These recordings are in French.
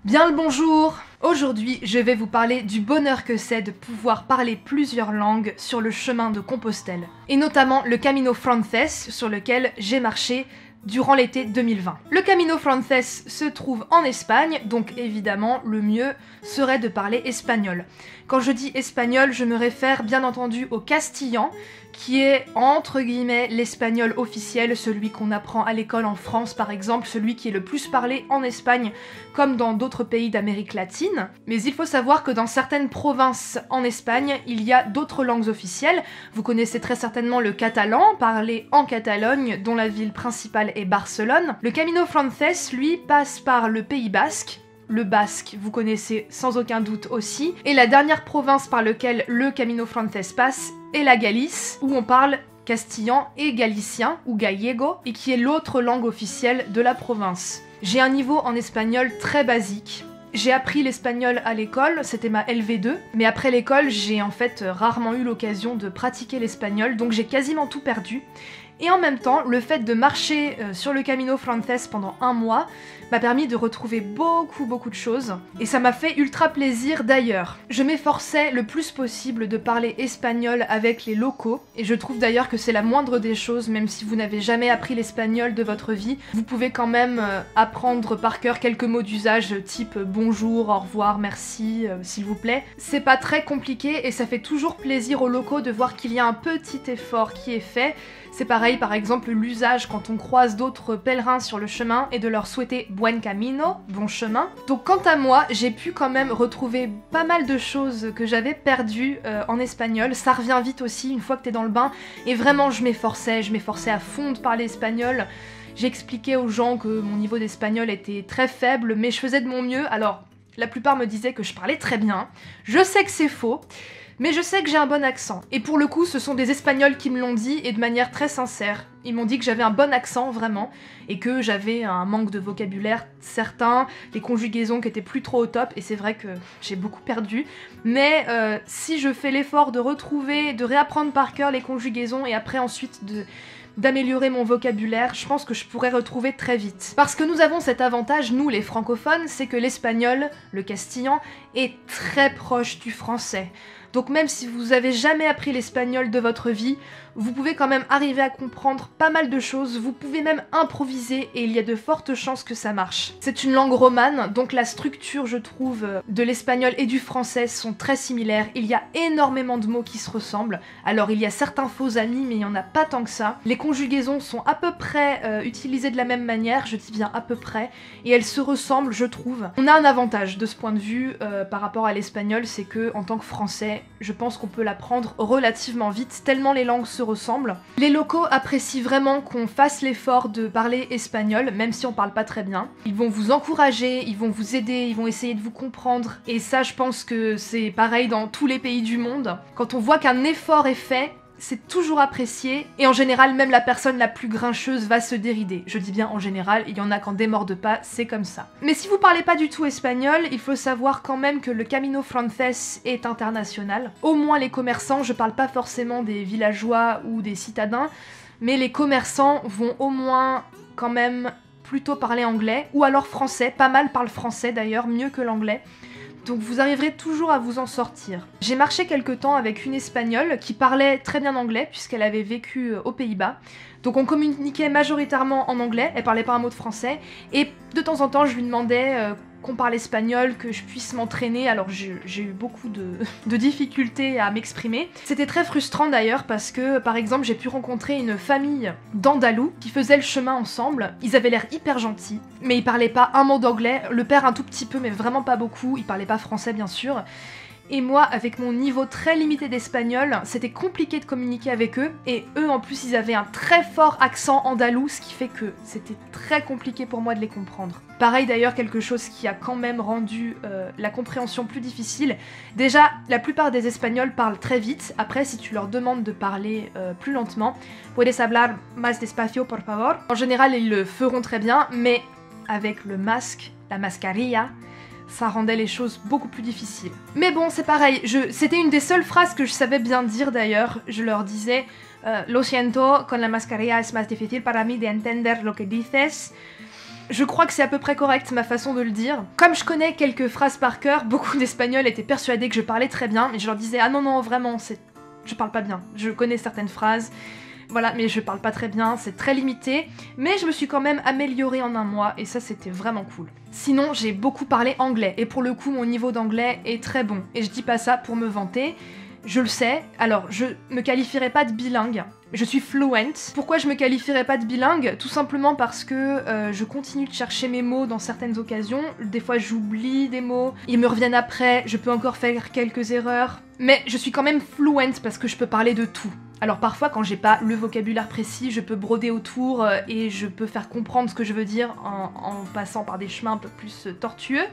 Bien le bonjour! Aujourd'hui, je vais vous parler du bonheur que c'est de pouvoir parler plusieurs langues sur le chemin de Compostelle, et notamment le Camino Frances sur lequel j'ai marché durant l'été 2020. Le Camino Frances se trouve en Espagne, donc évidemment le mieux serait de parler espagnol. Quand je dis espagnol, je me réfère bien entendu au castillan, qui est entre guillemets l'espagnol officiel, celui qu'on apprend à l'école en France par exemple, celui qui est le plus parlé en Espagne comme dans d'autres pays d'Amérique latine. Mais il faut savoir que dans certaines provinces en Espagne, il y a d'autres langues officielles. Vous connaissez très certainement le catalan, parlé en Catalogne, dont la ville principale est Barcelone. Le Camino Frances, lui, passe par le Pays Basque. Le basque, vous connaissez sans aucun doute aussi. Et la dernière province par laquelle le Camino Frances passe est la Galice, où on parle castillan et galicien, ou gallego, et qui est l'autre langue officielle de la province. J'ai un niveau en espagnol très basique. J'ai appris l'espagnol à l'école, c'était ma LV2, mais après l'école, j'ai en fait rarement eu l'occasion de pratiquer l'espagnol, donc j'ai quasiment tout perdu. Et en même temps, le fait de marcher sur le Camino Frances pendant un mois m'a permis de retrouver beaucoup de choses. Et ça m'a fait ultra plaisir d'ailleurs. Je m'efforçais le plus possible de parler espagnol avec les locaux. Et je trouve d'ailleurs que c'est la moindre des choses, même si vous n'avez jamais appris l'espagnol de votre vie. Vous pouvez quand même apprendre par cœur quelques mots d'usage type bonjour, au revoir, merci, s'il vous plaît. C'est pas très compliqué et ça fait toujours plaisir aux locaux de voir qu'il y a un petit effort qui est fait. C'est pareil, par exemple, l'usage quand on croise d'autres pèlerins sur le chemin et de leur souhaiter buen camino, bon chemin. Donc quant à moi, j'ai pu quand même retrouver pas mal de choses que j'avais perdues en espagnol. Ça revient vite aussi une fois que t'es dans le bain. Et vraiment, je m'efforçais à fond de parler espagnol. J'expliquais aux gens que mon niveau d'espagnol était très faible, mais je faisais de mon mieux. Alors, la plupart me disaient que je parlais très bien. Je sais que c'est faux. Mais je sais que j'ai un bon accent. Et pour le coup, ce sont des Espagnols qui me l'ont dit, et de manière très sincère. Ils m'ont dit que j'avais un bon accent, vraiment, et que j'avais un manque de vocabulaire certain, les conjugaisons qui étaient plus trop au top, et c'est vrai que j'ai beaucoup perdu. Mais si je fais l'effort de retrouver, de réapprendre par cœur les conjugaisons, et après ensuite d'améliorer mon vocabulaire, je pense que je pourrais retrouver très vite. Parce que nous avons cet avantage, nous les francophones, c'est que l'espagnol, le castillan, est très proche du français. Donc même si vous avez jamais appris l'espagnol de votre vie, vous pouvez quand même arriver à comprendre pas mal de choses, vous pouvez même improviser et il y a de fortes chances que ça marche. C'est une langue romane, donc la structure, je trouve, de l'espagnol et du français sont très similaires. Il y a énormément de mots qui se ressemblent. Alors il y a certains faux amis, mais il n'y en a pas tant que ça. Les conjugaisons sont à peu près utilisées de la même manière, je dis bien à peu près, et elles se ressemblent, je trouve. On a un avantage de ce point de vue par rapport à l'espagnol, c'est que en tant que français, je pense qu'on peut l'apprendre relativement vite, tellement les langues se ressemblent. Les locaux apprécient vraiment qu'on fasse l'effort de parler espagnol, même si on parle pas très bien. Ils vont vous encourager, ils vont vous aider, ils vont essayer de vous comprendre. Et ça, je pense que c'est pareil dans tous les pays du monde. Quand on voit qu'un effort est fait, c'est toujours apprécié, et en général, même la personne la plus grincheuse va se dérider. Je dis bien en général, il y en a qui en démordent pas, c'est comme ça. Mais si vous parlez pas du tout espagnol, il faut savoir quand même que le Camino Frances est international. Au moins les commerçants, je parle pas forcément des villageois ou des citadins, mais les commerçants vont au moins quand même plutôt parler anglais, ou alors français, pas mal parlent français d'ailleurs, mieux que l'anglais. Donc vous arriverez toujours à vous en sortir. J'ai marché quelque temps avec une Espagnole qui parlait très bien anglais puisqu'elle avait vécu aux Pays-Bas. Donc on communiquait majoritairement en anglais, elle parlait pas un mot de français, et de temps en temps je lui demandais qu'on parle espagnol, que je puisse m'entraîner, alors j'ai eu beaucoup de difficultés à m'exprimer. C'était très frustrant d'ailleurs parce que par exemple j'ai pu rencontrer une famille d'Andalous qui faisaient le chemin ensemble, ils avaient l'air hyper gentils, mais ils parlaient pas un mot d'anglais, le père un tout petit peu mais vraiment pas beaucoup, il parlait pas français bien sûr. Et moi, avec mon niveau très limité d'espagnol, c'était compliqué de communiquer avec eux, et eux en plus ils avaient un très fort accent andalou, ce qui fait que c'était très compliqué pour moi de les comprendre. Pareil d'ailleurs, quelque chose qui a quand même rendu la compréhension plus difficile. Déjà, la plupart des Espagnols parlent très vite, après si tu leur demandes de parler plus lentement, puedes hablar más despacio por favor. En général ils le feront très bien, mais avec le masque, la mascarilla, ça rendait les choses beaucoup plus difficiles. Mais bon, c'est pareil, c'était une des seules phrases que je savais bien dire d'ailleurs. Je leur disais Lo siento, con la mascarilla es más difícil para mí de entender lo que dices. Je crois que c'est à peu près correct ma façon de le dire. Comme je connais quelques phrases par cœur, beaucoup d'Espagnols étaient persuadés que je parlais très bien, mais je leur disais « Ah non, non, vraiment, je parle pas bien. Je connais certaines phrases, voilà, mais je parle pas très bien, c'est très limité. » Mais je me suis quand même améliorée en un mois, et ça, c'était vraiment cool. Sinon, j'ai beaucoup parlé anglais, et pour le coup, mon niveau d'anglais est très bon. Et je dis pas ça pour me vanter, je le sais. Alors, je me qualifierais pas de bilingue, je suis fluent. Pourquoi je me qualifierais pas de bilingue? Tout simplement parce que je continue de chercher mes mots dans certaines occasions. Des fois j'oublie des mots, ils me reviennent après, je peux encore faire quelques erreurs. Mais je suis quand même fluent parce que je peux parler de tout. Alors parfois quand j'ai pas le vocabulaire précis, je peux broder autour et je peux faire comprendre ce que je veux dire en passant par des chemins un peu plus tortueux.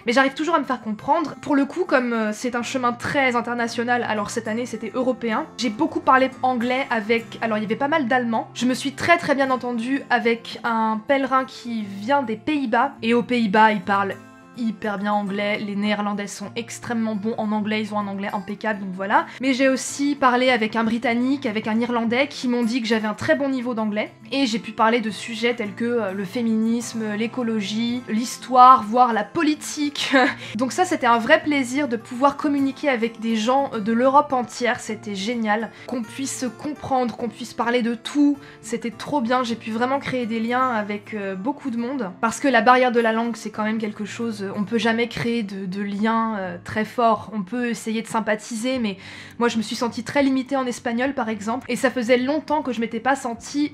Mais j'arrive toujours à me faire comprendre. Pour le coup, comme c'est un chemin très international, alors cette année c'était européen, j'ai beaucoup parlé anglais avec... Alors il y avait pas mal d'allemands. Je me suis très bien entendue avec un pèlerin qui vient des Pays-Bas. Et aux Pays-Bas, ils parlent hyper bien anglais, les néerlandais sont extrêmement bons en anglais, ils ont un anglais impeccable, donc voilà. Mais j'ai aussi parlé avec un britannique, avec un irlandais qui m'ont dit que j'avais un très bon niveau d'anglais, et j'ai pu parler de sujets tels que le féminisme, l'écologie, l'histoire, voire la politique. Donc ça c'était un vrai plaisir de pouvoir communiquer avec des gens de l'Europe entière, c'était génial. Qu'on puisse se comprendre, qu'on puisse parler de tout, c'était trop bien, j'ai pu vraiment créer des liens avec beaucoup de monde, parce que la barrière de la langue c'est quand même quelque chose... On peut jamais créer de liens très forts, on peut essayer de sympathiser, mais moi je me suis sentie très limitée en espagnol par exemple, et ça faisait longtemps que je m'étais pas sentie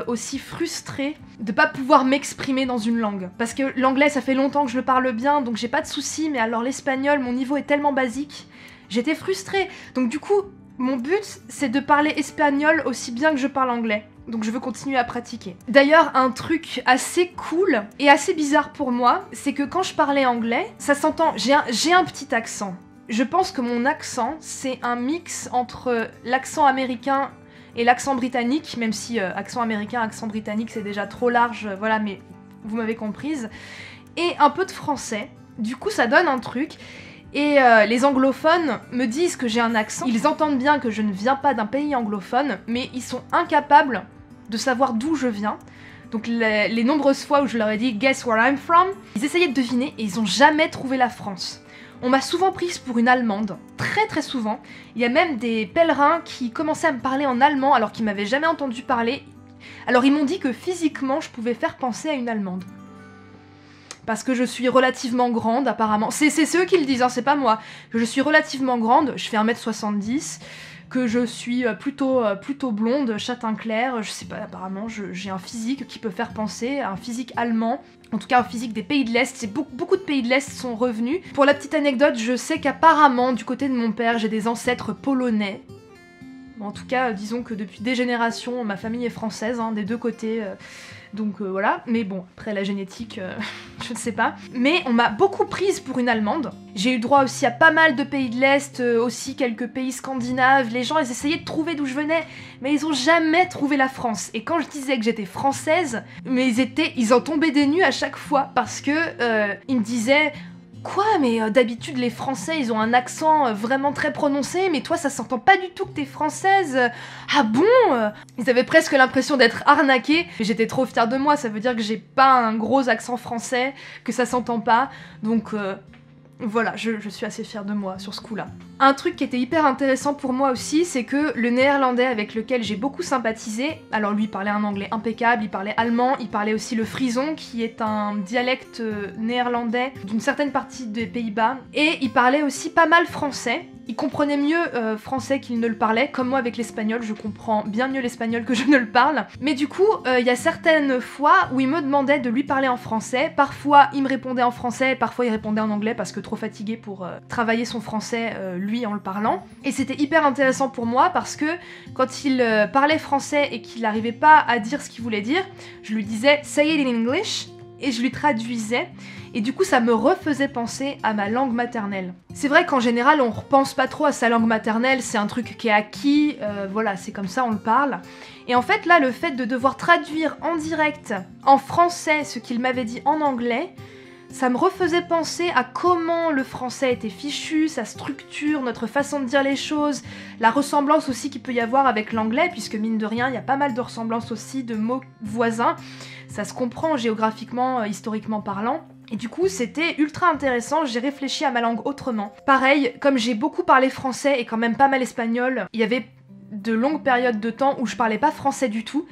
aussi frustrée de pas pouvoir m'exprimer dans une langue. Parce que l'anglais ça fait longtemps que je le parle bien, donc j'ai pas de soucis, mais alors l'espagnol, mon niveau est tellement basique, j'étais frustrée. Donc du coup, mon but c'est de parler espagnol aussi bien que je parle anglais. Donc je veux continuer à pratiquer. D'ailleurs, un truc assez cool et assez bizarre pour moi, c'est que quand je parlais anglais, ça s'entend, j'ai un petit accent. Je pense que mon accent, c'est un mix entre l'accent américain et l'accent britannique, même si accent américain, accent britannique, c'est déjà trop large, voilà, mais vous m'avez comprise. Et un peu de français. Du coup, ça donne un truc. Et les anglophones me disent que j'ai un accent. Ils entendent bien que je ne viens pas d'un pays anglophone, mais ils sont incapables de savoir d'où je viens. Donc les nombreuses fois où je leur ai dit « Guess where I'm from », ils essayaient de deviner et ils ont jamais trouvé la France. On m'a souvent prise pour une Allemande, très souvent. Il y a même des pèlerins qui commençaient à me parler en allemand alors qu'ils m'avaient jamais entendu parler. Alors ils m'ont dit que physiquement je pouvais faire penser à une Allemande. Parce que je suis relativement grande, apparemment. C'est ceux qui le disent, hein, c'est pas moi. Que je suis relativement grande, je fais 1m70, que je suis plutôt blonde, châtain clair, je sais pas, apparemment j'ai un physique qui peut faire penser à un physique allemand. En tout cas, un physique des pays de l'Est. Beaucoup de pays de l'Est sont revenus. Pour la petite anecdote, je sais qu'apparemment, du côté de mon père, j'ai des ancêtres polonais. En tout cas, disons que depuis des générations, ma famille est française, hein, des deux côtés. Donc voilà, mais bon, après la génétique, je ne sais pas. Mais on m'a beaucoup prise pour une Allemande. J'ai eu droit aussi à pas mal de pays de l'Est, aussi quelques pays scandinaves. Les gens, ils essayaient de trouver d'où je venais, mais ils ont jamais trouvé la France. Et quand je disais que j'étais française, mais ils en tombaient des nues à chaque fois, parce que ils me disaient... Quoi? Mais d'habitude les Français ils ont un accent vraiment très prononcé, mais toi ça s'entend pas du tout que t'es française. Ah bon? Ils avaient presque l'impression d'être arnaqués. Mais j'étais trop fière de moi, ça veut dire que j'ai pas un gros accent français, que ça s'entend pas. Donc voilà, je suis assez fière de moi sur ce coup-là. Un truc qui était hyper intéressant pour moi aussi, c'est que le néerlandais avec lequel j'ai beaucoup sympathisé, alors lui il parlait un anglais impeccable, il parlait allemand, il parlait aussi le frison, qui est un dialecte néerlandais d'une certaine partie des Pays-Bas, et il parlait aussi pas mal français. Il comprenait mieux français qu'il ne le parlait, comme moi avec l'espagnol, je comprends bien mieux l'espagnol que je ne le parle. Mais du coup, il y a certaines fois où il me demandait de lui parler en français, parfois il me répondait en français, parfois il répondait en anglais parce que trop fatigué pour travailler son français lui en le parlant. Et c'était hyper intéressant pour moi parce que quand il parlait français et qu'il n'arrivait pas à dire ce qu'il voulait dire, je lui disais « say it in English » et je lui traduisais. Et du coup ça me refaisait penser à ma langue maternelle. C'est vrai qu'en général on repense pas trop à sa langue maternelle, c'est un truc qui est acquis, voilà, c'est comme ça on le parle. Et en fait là, le fait de devoir traduire en direct en français ce qu'il m'avait dit en anglais, ça me refaisait penser à comment le français était fichu, sa structure, notre façon de dire les choses, la ressemblance aussi qu'il peut y avoir avec l'anglais, puisque mine de rien, il y a pas mal de ressemblances aussi de mots voisins. Ça se comprend géographiquement, historiquement parlant. Et du coup, c'était ultra intéressant, j'ai réfléchi à ma langue autrement. Pareil, comme j'ai beaucoup parlé français et quand même pas mal espagnol, il y avait de longues périodes de temps où je parlais pas français du tout.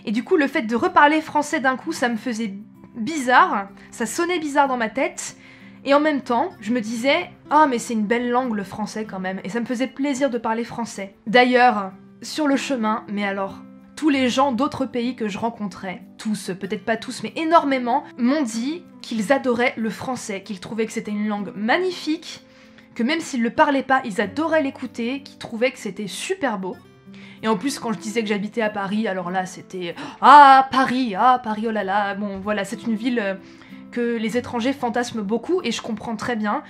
Et du coup, le fait de reparler français d'un coup, ça me faisait bizarre, ça sonnait bizarre dans ma tête. Et en même temps, je me disais « Ah, mais c'est une belle langue le français quand même », et ça me faisait plaisir de parler français. D'ailleurs, sur le chemin, mais alors, tous les gens d'autres pays que je rencontrais, tous, peut-être pas tous, mais énormément, m'ont dit qu'ils adoraient le français, qu'ils trouvaient que c'était une langue magnifique, que même s'ils le parlaient pas, ils adoraient l'écouter, qu'ils trouvaient que c'était super beau. Et en plus, quand je disais que j'habitais à Paris, alors là, c'était « Ah, Paris, oh là là !» Bon, voilà, c'est une ville que les étrangers fantasment beaucoup, et je comprends très bien.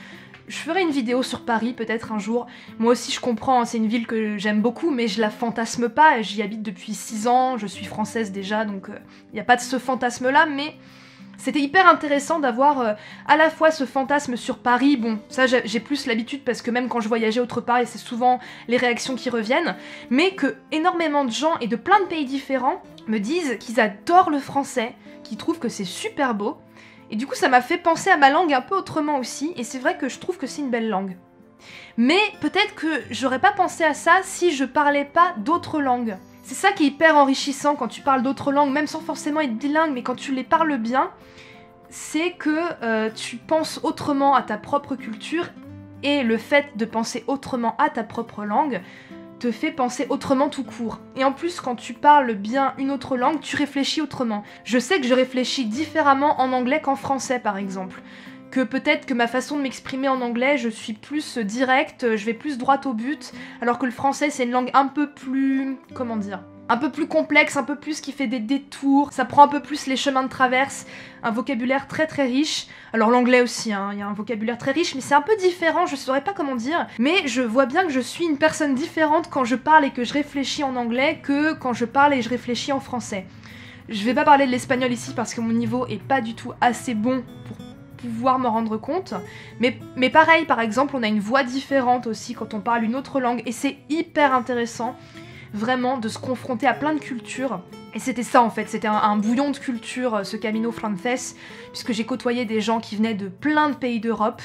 Je ferai une vidéo sur Paris, peut-être un jour. Moi aussi, je comprends, c'est une ville que j'aime beaucoup, mais je la fantasme pas. J'y habite depuis 6 ans, je suis française déjà, donc il n'y a pas de ce fantasme-là, mais... C'était hyper intéressant d'avoir à la fois ce fantasme sur Paris, bon, ça j'ai plus l'habitude parce que même quand je voyageais autre part, et c'est souvent les réactions qui reviennent, mais que énormément de gens et de plein de pays différents me disent qu'ils adorent le français, qu'ils trouvent que c'est super beau, et du coup ça m'a fait penser à ma langue un peu autrement aussi, et c'est vrai que je trouve que c'est une belle langue. Mais peut-être que j'aurais pas pensé à ça si je parlais pas d'autres langues. C'est ça qui est hyper enrichissant quand tu parles d'autres langues, même sans forcément être bilingue, mais quand tu les parles bien, c'est que tu penses autrement à ta propre culture, et le fait de penser autrement à ta propre langue te fait penser autrement tout court. Et en plus, quand tu parles bien une autre langue, tu réfléchis autrement. Je sais que je réfléchis différemment en anglais qu'en français, par exemple. Que peut-être que ma façon de m'exprimer en anglais, je suis plus directe, je vais plus droit au but, alors que le français c'est une langue un peu plus... comment dire ? Un peu plus complexe, un peu plus qui fait des détours, ça prend un peu plus les chemins de traverse, un vocabulaire très très riche. Alors l'anglais aussi, hein, il y a un vocabulaire très riche, mais c'est un peu différent, je saurais pas comment dire. Mais je vois bien que je suis une personne différente quand je parle et que je réfléchis en anglais que quand je parle et je réfléchis en français. Je vais pas parler de l'espagnol ici parce que mon niveau est pas du tout assez bon pour pouvoir me rendre compte, mais pareil, par exemple, on a une voix différente aussi quand on parle une autre langue, et c'est hyper intéressant, vraiment, de se confronter à plein de cultures. Et c'était ça en fait, c'était un bouillon de culture, ce Camino Frances, puisque j'ai côtoyé des gens qui venaient de plein de pays d'Europe,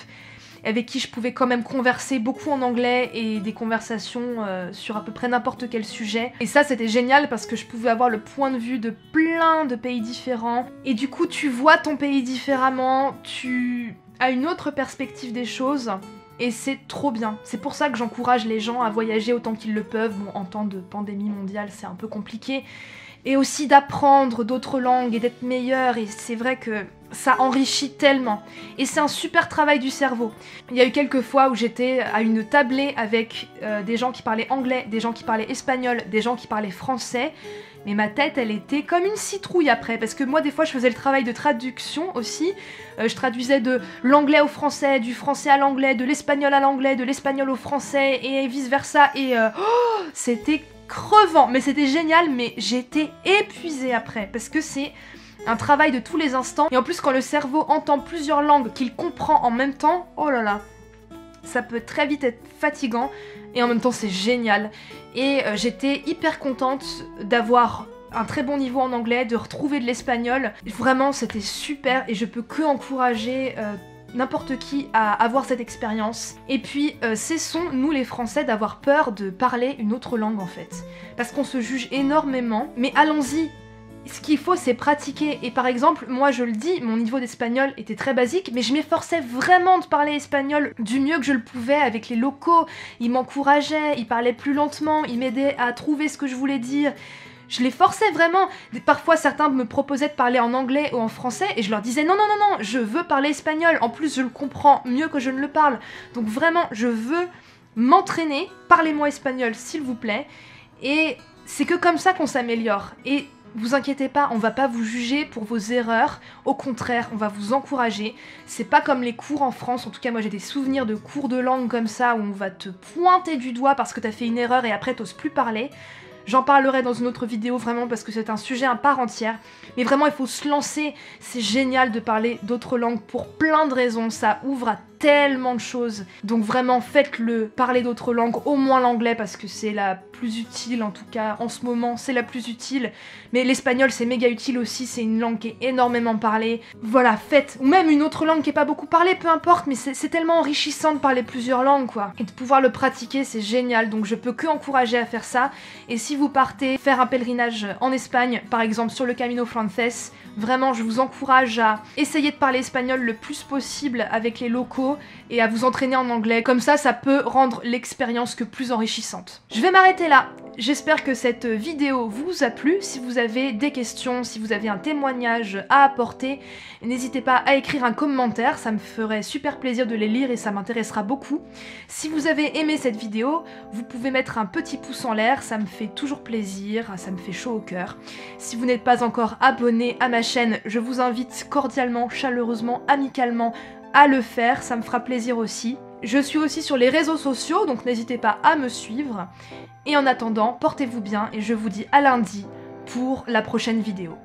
avec qui je pouvais quand même converser beaucoup en anglais et des conversations sur à peu près n'importe quel sujet. Et ça c'était génial parce que je pouvais avoir le point de vue de plein de pays différents. Et du coup tu vois ton pays différemment, tu as une autre perspective des choses. Et c'est trop bien. C'est pour ça que j'encourage les gens à voyager autant qu'ils le peuvent. Bon, en temps de pandémie mondiale c'est un peu compliqué. Et aussi d'apprendre d'autres langues et d'être meilleur, et c'est vrai que ça enrichit tellement. Et c'est un super travail du cerveau. Il y a eu quelques fois où j'étais à une tablée avec des gens qui parlaient anglais, des gens qui parlaient espagnol, des gens qui parlaient français, mais ma tête elle était comme une citrouille après, parce que moi des fois je faisais le travail de traduction aussi, je traduisais de l'anglais au français, du français à l'anglais, de l'espagnol à l'anglais, de l'espagnol au français, et vice versa, et c'était crevant, mais c'était génial, mais j'étais épuisée après, parce que c'est un travail de tous les instants, et en plus quand le cerveau entend plusieurs langues qu'il comprend en même temps, oh là là, ça peut très vite être fatigant, et en même temps c'est génial, et j'étais hyper contente d'avoir un très bon niveau en anglais, de retrouver de l'espagnol, vraiment c'était super, et je peux que encourager n'importe qui à avoir cette expérience. Et puis cessons, nous les Français, d'avoir peur de parler une autre langue en fait. Parce qu'on se juge énormément, mais allons-y. Ce qu'il faut c'est pratiquer, et par exemple, moi je le dis, mon niveau d'espagnol était très basique, mais je m'efforçais vraiment de parler espagnol du mieux que je le pouvais avec les locaux. Ils m'encourageaient, ils parlaient plus lentement, ils m'aidaient à trouver ce que je voulais dire. Je les forçais vraiment. Parfois certains me proposaient de parler en anglais ou en français et je leur disais non, je veux parler espagnol. En plus je le comprends mieux que je ne le parle. Donc vraiment je veux m'entraîner. Parlez-moi espagnol s'il vous plaît. Et c'est que comme ça qu'on s'améliore. Et vous inquiétez pas, on va pas vous juger pour vos erreurs. Au contraire, on va vous encourager. C'est pas comme les cours en France. En tout cas moi j'ai des souvenirs de cours de langue comme ça où on va te pointer du doigt parce que t'as fait une erreur et après t'oses plus parler. J'en parlerai dans une autre vidéo vraiment parce que c'est un sujet à part entière. Mais vraiment il faut se lancer, c'est génial de parler d'autres langues pour plein de raisons, ça ouvre à tellement de choses. Donc vraiment faites-le, parlez d'autres langues, au moins l'anglais parce que c'est la plus utile, en tout cas en ce moment c'est la plus utile. Mais l'espagnol c'est méga utile aussi, c'est une langue qui est énormément parlée. Voilà, faites, ou même une autre langue qui est pas beaucoup parlée, peu importe, mais c'est tellement enrichissant de parler plusieurs langues quoi. Et de pouvoir le pratiquer c'est génial, donc je peux que encourager à faire ça. Et si vous partez faire un pèlerinage en Espagne, par exemple sur le Camino Frances, vraiment je vous encourage à essayer de parler espagnol le plus possible avec les locaux et à vous entraîner en anglais, comme ça peut rendre l'expérience que plus enrichissante. Je vais m'arrêter là. J'espère que cette vidéo vous a plu. Si vous avez des questions, si vous avez un témoignage à apporter, n'hésitez pas à écrire un commentaire, ça me ferait super plaisir de les lire et ça m'intéressera beaucoup. Si vous avez aimé cette vidéo, vous pouvez mettre un petit pouce en l'air, ça me fait toujours plaisir, ça me fait chaud au cœur. Si vous n'êtes pas encore abonné à ma chaîne, je vous invite cordialement, chaleureusement, amicalement à le faire, ça me fera plaisir aussi. Je suis aussi sur les réseaux sociaux, donc n'hésitez pas à me suivre. Et en attendant, portez-vous bien et je vous dis à lundi pour la prochaine vidéo.